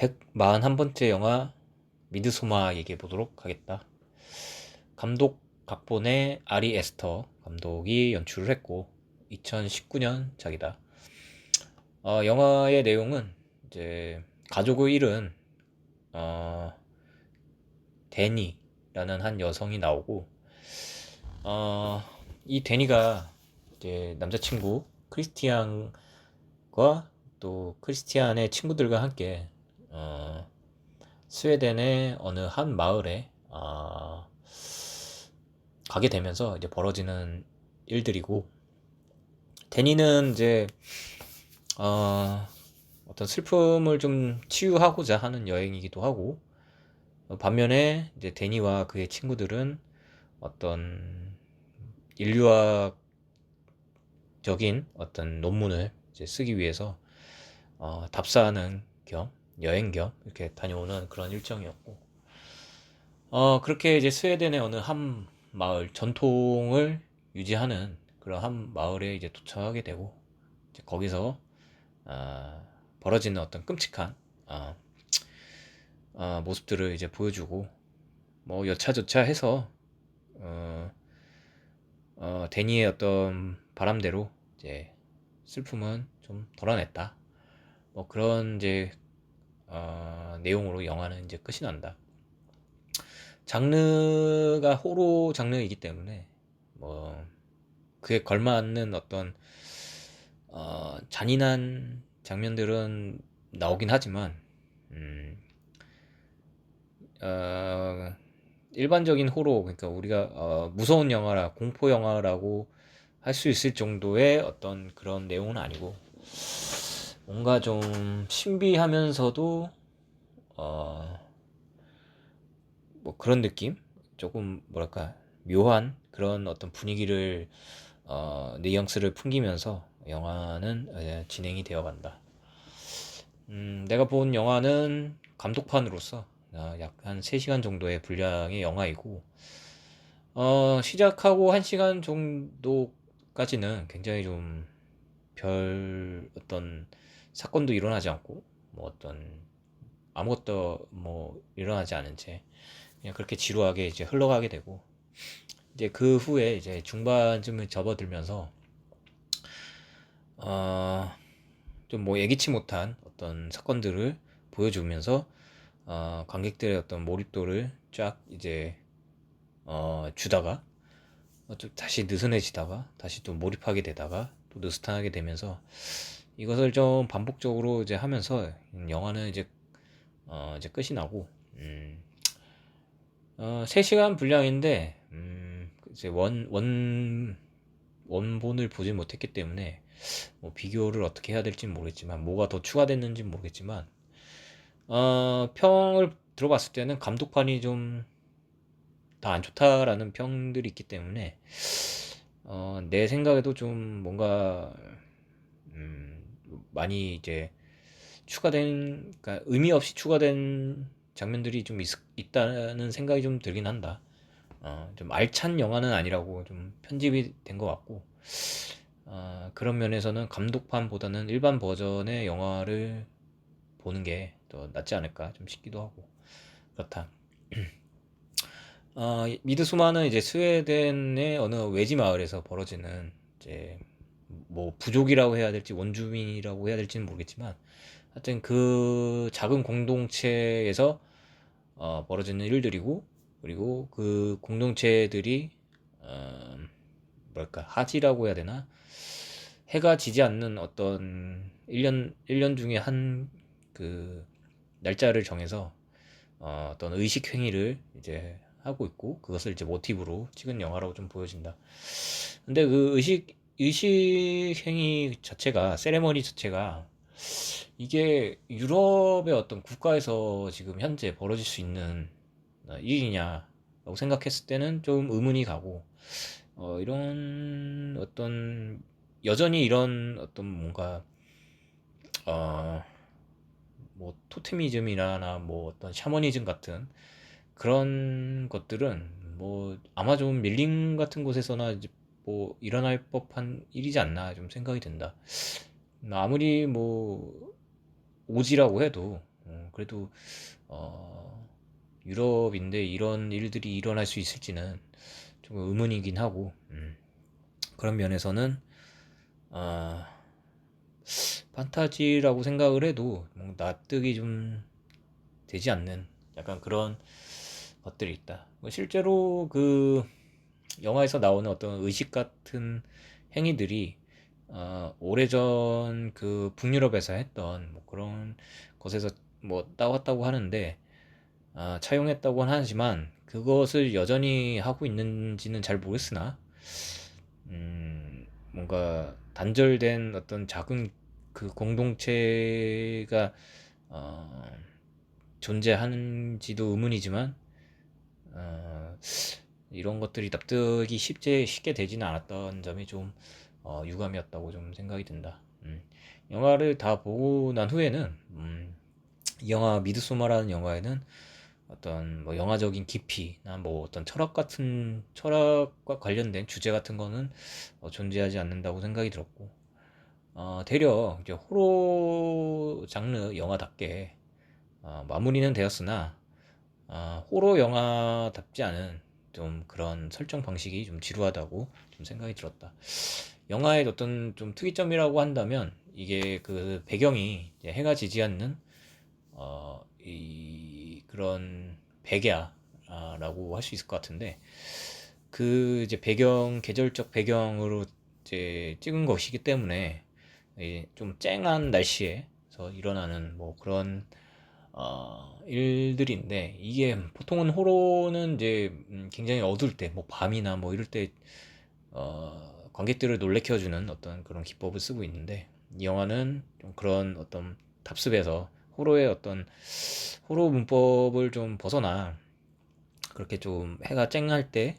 141번째 영화 미드소마 얘기해 보도록 하겠다. 감독 각본의 아리 에스터 감독이 연출을 했고 2019년작이다. 영화의 내용은 이제 가족을 잃은 어, 데니라는 한 여성이 나오고 이 데니가 이제 남자친구 크리스티안과 또 크리스티안의 친구들과 함께 스웨덴의 어느 한 마을에 가게 되면서 이제 벌어지는 일들이고, 데니는 이제 어떤 슬픔을 좀 치유하고자 하는 여행이기도 하고, 반면에 이제 데니와 그의 친구들은 어떤 인류학적인 어떤 논문을 이제 쓰기 위해서 답사하는 겸 여행 겸 이렇게 다녀오는 그런 일정이었고, 그렇게 이제 스웨덴의 어느 한 마을, 전통을 유지하는 그런 한 마을에 이제 도착하게 되고, 이제 거기서 어, 벌어지는 어떤 끔찍한 모습들을 이제 보여주고, 뭐 여차저차 해서 어, 데니의 어떤 바람대로 이제 슬픔은 좀 덜어냈다. 뭐 그런 이제 내용으로 영화는 이제 끝이 난다. 장르가 호러 장르이기 때문에 뭐 그에 걸맞는 어떤 잔인한 장면들은 나오긴 하지만, 음, 어, 일반적인 호러, 그러니까 우리가 무서운 영화라 공포 영화라고 할 수 있을 정도의 어떤 그런 내용은 아니고, 뭔가 좀 신비하면서도 어, 뭐 그런 느낌? 조금 뭐랄까 묘한 그런 어떤 분위기를 뉘앙스를 풍기면서 영화는 진행이 되어 간다. 내가 본 영화는 감독판으로서 약 한 3시간 정도의 분량의 영화이고, 시작하고 1시간 정도까지는 굉장히 좀 별 어떤 사건도 일어나지 않고, 뭐 어떤 아무것도 뭐 일어나지 않은 채 그냥 그렇게 지루하게 이제 흘러가게 되고, 이제 그 후에 이제 중반쯤을 접어들면서 어, 좀 뭐 예기치 못한 어떤 사건들을 보여주면서 관객들의 어떤 몰입도를 쫙 이제 주다가 좀 다시 느슨해지다가 다시 또 몰입하게 되다가 또 느슨하게 되면서, 이것을 좀 반복적으로 이제 하면서 영화는 이제 끝이 나고, 3시간 분량인데, 이제 원본을 보지 못했기 때문에 뭐 비교를 어떻게 해야 될지 모르겠지만, 뭐가 더 추가됐는지 모르겠지만, 평을 들어봤을 때는 감독판이 좀 더 안 좋다라는 평들이 있기 때문에, 내 생각에도 좀 뭔가 많이 이제 추가된, 그러니까 의미 없이 추가된 장면들이 좀 있다는 생각이 좀 들긴 한다. 좀 알찬 영화는 아니라고 좀 편집이 된 것 같고, 그런 면에서는 감독판보다는 일반 버전의 영화를 보는 게 더 낫지 않을까 좀 싶기도 하고 그렇다. 미드소마는 이제 스웨덴의 어느 외지 마을에서 벌어지는 이제 뭐 부족이라고 해야 될지 원주민이라고 해야 될지는 모르겠지만, 하여튼 그 작은 공동체에서 벌어지는 일들이고, 그리고 그 공동체들이 어, 뭐랄까 하지라고 해야 되나, 해가 지지 않는 어떤 1년 중에 한 그 날짜를 정해서 어떤 의식 행위를 이제 하고 있고, 그것을 이제 모티브로 찍은 영화라고 좀 보여진다. 근데 그 의식 행위 자체가, 세레머니 자체가 이게 유럽의 어떤 국가에서 지금 현재 벌어질 수 있는 일이냐라고 생각했을 때는 좀 의문이 가고, 이런 어떤 여전히 이런 어떤 뭔가 어, 뭐 토테미즘이나 뭐 어떤 샤머니즘 같은 그런 것들은 뭐 아마존 밀림 같은 곳에서나 이제 뭐 일어날 법한 일이지 않나 좀 생각이 든다. 아무리 뭐 오지라고 해도 그래도 유럽인데 이런 일들이 일어날 수 있을지는 좀 의문이긴 하고, 그런 면에서는 아, 판타지라고 생각을 해도 납득이 좀 되지 않는 약간 그런 것들이 있다. 실제로 그 영화에서 나오는 어떤 의식 같은 행위들이 오래전 그 북유럽에서 했던 뭐 그런 것에서 뭐 따왔다고 하는데, 차용했다고는 하지만 그것을 여전히 하고 있는지는 잘 모르겠으나, 뭔가 단절된 어떤 작은 그 공동체가 어, 존재하는지도 의문이지만, 어, 이런 것들이 납득이 쉽게 되지는 않았던 점이 좀 유감이었다고 좀 생각이 든다. 영화를 다 보고 난 후에는 이 영화 미드소마라는 영화에는 어떤 뭐 영화적인 깊이나 뭐 어떤 철학과 관련된 주제 같은 거는 존재하지 않는다고 생각이 들었고, 되려 이제 호러 장르 영화답게 마무리는 되었으나, 호러 영화답지 않은 좀 그런 설정 방식이 좀 지루하다고 좀 생각이 들었다. 영화의 어떤 좀 특이점이라고 한다면 이게 그 배경이 이제 해가 지지 않는 이 그런 백야라고 할 수 있을 것 같은데, 그 이제 계절적 배경으로 이제 찍은 것이기 때문에 좀 쨍한 날씨에서 일어나는 뭐 그런 일들인데, 이게 보통은 호러는 이제 굉장히 어두울 때, 뭐 밤이나 뭐 이럴 때 관객들을 놀래켜주는 어떤 그런 기법을 쓰고 있는데, 이 영화는 좀 그런 어떤 답습에서 호러의 어떤 호러 문법을 좀 벗어나 그렇게 좀 해가 쨍할 때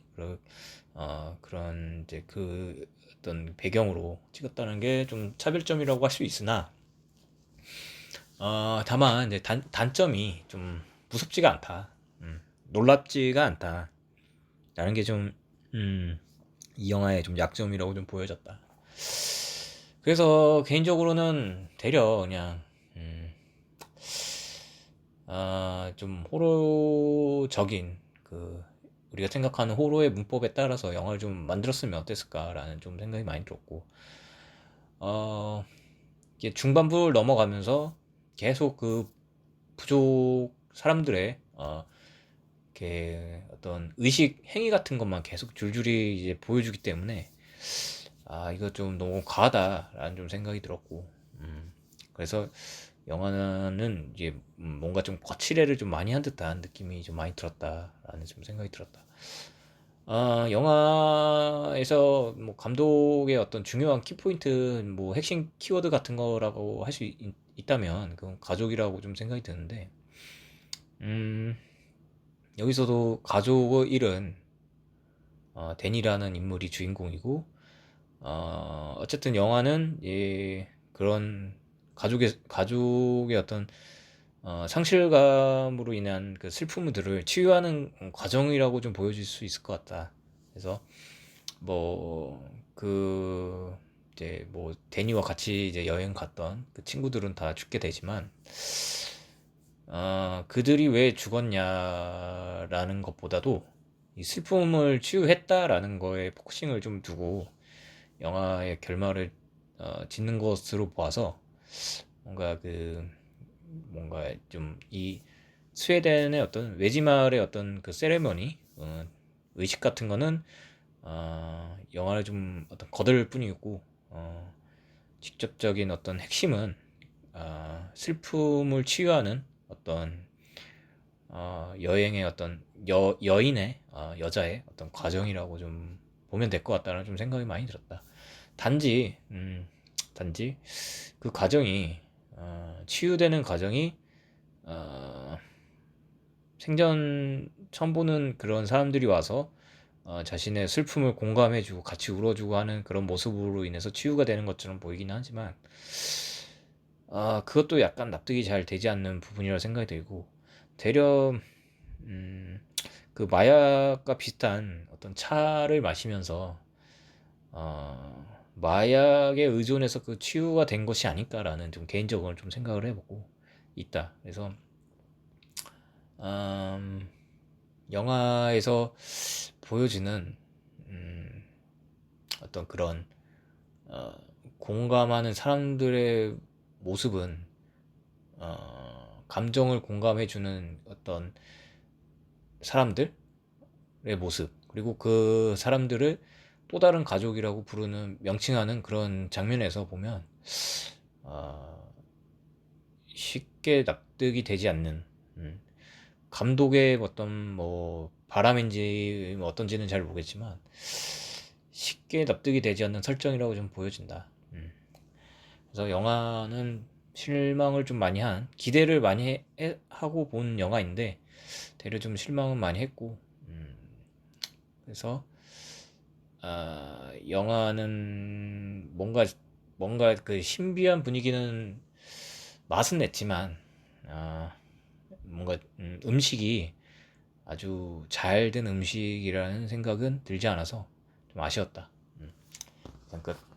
그런 이제 그 어떤 배경으로 찍었다는 게 좀 차별점이라고 할 수 있으나, 다만 이제 단점이 좀 무섭지가 않다. 놀랍지가 않다. 라는 게 좀, 이 영화의 좀 약점이라고 좀 보여졌다. 그래서 개인적으로는 되려 그냥, 좀 호러적인 그 우리가 생각하는 호러의 문법에 따라서 영화를 좀 만들었으면 어땠을까라는 좀 생각이 많이 들었고, 어, 이게 중반부를 넘어가면서 계속 그 부족 사람들의 이렇게 어떤 의식 행위 같은 것만 계속 줄줄이 이제 보여주기 때문에, 이거 좀 너무 과하다라는 좀 생각이 들었고, 그래서 영화는 이제 뭔가 좀 거칠애를 좀 많이 한 듯한 느낌이 좀 많이 들었다라는 좀 생각이 들었다. 영화에서 뭐 감독의 어떤 중요한 키포인트, 뭐 핵심 키워드 같은 거라고 할 수 있다면 그건 가족이라고 좀 생각이 드는데, 음, 여기서도 가족의 일은 데니라는 인물이 주인공이고, 어쨌든 영화는 그런 가족의 어떤 상실감으로 인한 그 슬픔들을 치유하는 과정이라고 좀 보여줄 수 있을 것 같다. 그래서 뭐 그 이제 뭐 데니와 같이 이제 여행 갔던 그 친구들은 다 죽게 되지만, 그들이 왜 죽었냐라는 것보다도 이 슬픔을 치유했다라는 거에 포커싱을 좀 두고 영화의 결말을 짓는 것으로 보아서, 뭔가 뭔가 좀 이 스웨덴의 어떤 외지마을의 어떤 그 세레머니, 의식 같은 거는 영화를 좀 어떤 거들 뿐이고, 직접적인 어떤 핵심은 슬픔을 치유하는 어떤 여행의 어떤 여인의 여자의 어떤 과정이라고 좀 보면 될 것 같다는 좀 생각이 많이 들었다. 단지 단지 그 과정이 치유되는 과정이 어, 생전 처음 보는 그런 사람들이 와서 자신의 슬픔을 공감해주고 같이 울어주고 하는 그런 모습으로 인해서 치유가 되는 것처럼 보이긴 하지만, 그것도 약간 납득이 잘 되지 않는 부분이라 생각이 들고, 되려 음, 그 마약과 비슷한 어떤 차를 마시면서 마약에 의존해서 그 치유가 된 것이 아닐까라는 좀 개인적으로 좀 생각을 해보고, 있다. 그래서 영화에서 보여지는 어떤 그런 공감하는 사람들의 모습은 감정을 공감해주는 어떤 사람들의 모습, 그리고 그 사람들을 또 다른 가족이라고 부르는 명칭하는 그런 장면에서 보면 쉽게 납득이 되지 않는 감독의 어떤 뭐 바람인지 뭐 어떤지는 잘 모르겠지만 쉽게 납득이 되지 않는 설정이라고 좀 보여진다. 그래서 영화는 실망을 좀 많이 한, 기대를 많이 하고 본 영화인데 되려 좀 실망은 많이 했고, 그래서 영화는 뭔가 그 신비한 분위기는 맛은 냈지만 뭔가 음식이 아주 잘 된 음식이라는 생각은 들지 않아서 좀 아쉬웠다. 그냥 끝.